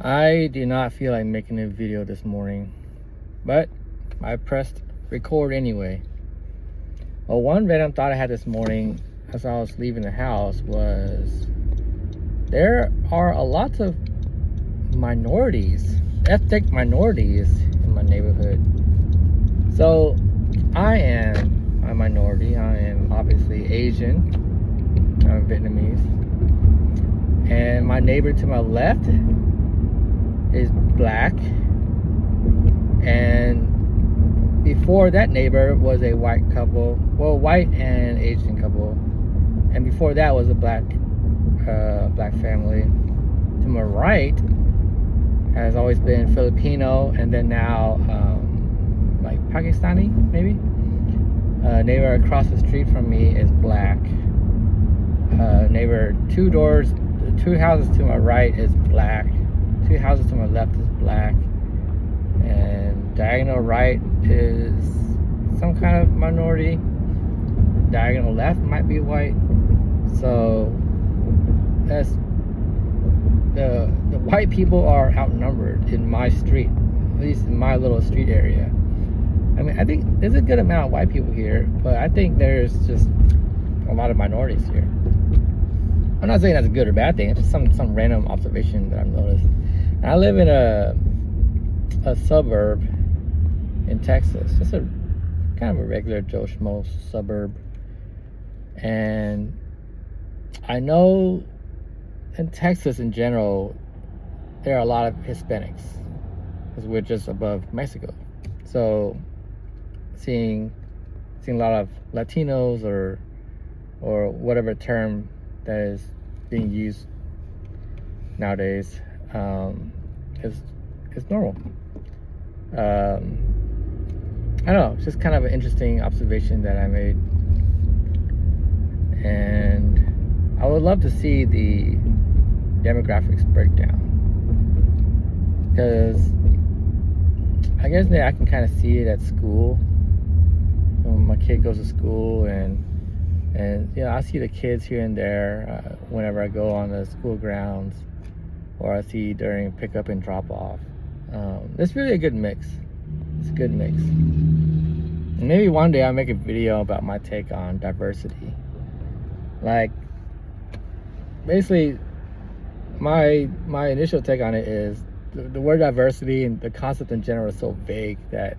I did not feel like making a video this morning, but I pressed record anyway. Well, one random thought I had this morning as I was leaving the house was there are a lot of minorities, ethnic minorities in my neighborhood. So I am a minority. I am obviously Asian. I'm Vietnamese. And my neighbor to my left is black, and before that neighbor was a white couple, well, white and Asian couple, and before that was a black family. To my right has always been Filipino, and then now like Pakistani maybe. Neighbor across the street from me is black. Neighbor two houses to my right is black. 2 houses to my left is black, and diagonal right is some kind of minority. Diagonal left might be white. So that's the white people are outnumbered in my street, at least in my little street area. I mean, I think there's a good amount of white people here, but I think there's just a lot of minorities here. I'm not saying that's a good or bad thing. It's just some random observation that I've noticed. And I live in a suburb in Texas. Just a kind of a regular Joe Schmo suburb. And I know in Texas in general, there are a lot of Hispanics because we're just above Mexico. So seeing a lot of Latinos or whatever term that is being used nowadays is normal. I don't know, it's just kind of an interesting observation that I made, and I would love to see the demographics breakdown, because I guess I can kind of see it at school. When my kid goes to school, and you know, I see the kids here and there whenever I go on the school grounds, or I see during pickup and drop off. It's really a good mix. It's a good mix. And maybe one day I'll make a video about my take on diversity. Like, basically, my initial take on it is the word diversity and the concept in general is so vague that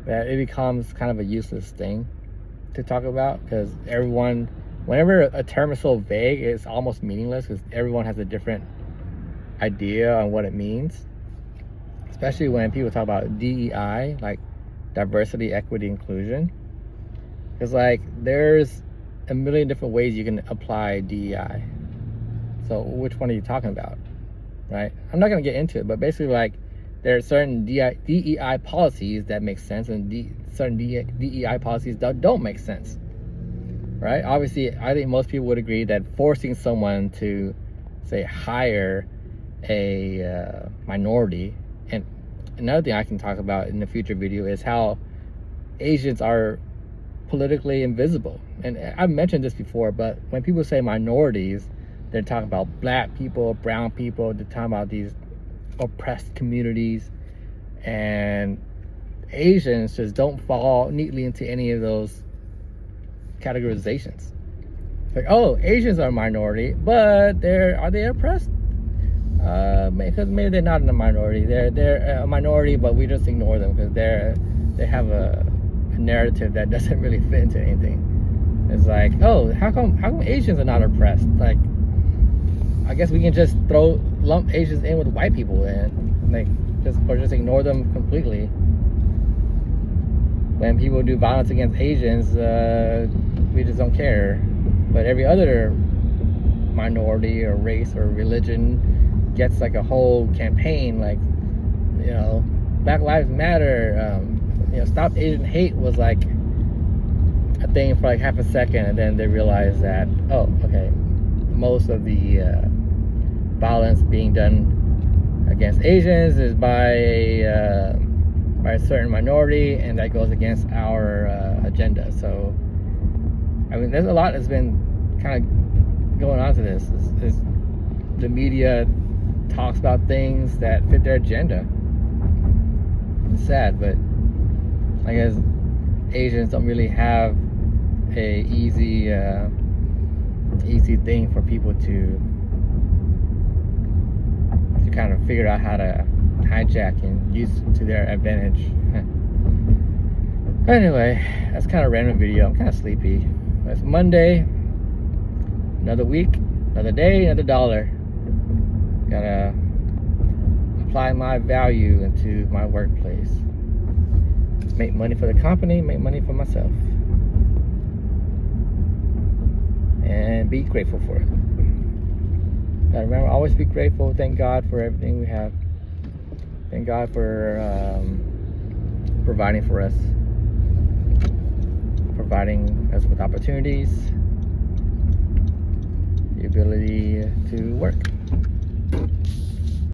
it becomes kind of a useless thing to talk about, because whenever a term is so vague, it's almost meaningless, because everyone has a different idea on what it means, especially when people talk about DEI, like diversity, equity, inclusion. Because like there's a million different ways you can apply DEI, so which one are you talking about, right? I'm not going to get into it, but basically, like, there are certain DEI policies that make sense, and certain DEI policies that don't make sense, right? Obviously, I think most people would agree that forcing someone to, say, hire a minority, and another thing I can talk about in the future video is how Asians are politically invisible. And I've mentioned this before, but when people say minorities, they're talking about black people, brown people, they're talking about these oppressed communities, and Asians just don't fall neatly into any of those categorizations. Like, oh, Asians are a minority, but are they oppressed? Because maybe they're not in a minority. They're a minority, but we just ignore them because they have a narrative that doesn't really fit into anything. It's like, oh, how come Asians are not oppressed? Like, I guess we can just lump Asians in with white people and just ignore them completely. When people do violence against Asians, we just don't care. But every other minority or race or religion gets like a whole campaign, like, you know, Black Lives Matter, you know, Stop Asian Hate was like a thing for like half a second, and then they realized that, oh, okay, most of the violence being done against Asians is by a certain minority, and that goes against our agenda. So, I mean, there's a lot that's been kind of going on to this. Is the media talks about things that fit their agenda. It's sad, but I guess Asians don't really have a easy thing for people to kind of figure out how to hijack and use to their advantage. Anyway, that's kind of a random video. I'm kind of sleepy. It's Monday, another week, another day, another dollar. Gotta apply my value into my workplace. Make money for the company, make money for myself. And be grateful for it. Gotta remember, always be grateful. Thank God for everything we have. Thank God for providing for us. Providing us with opportunities. The ability to work.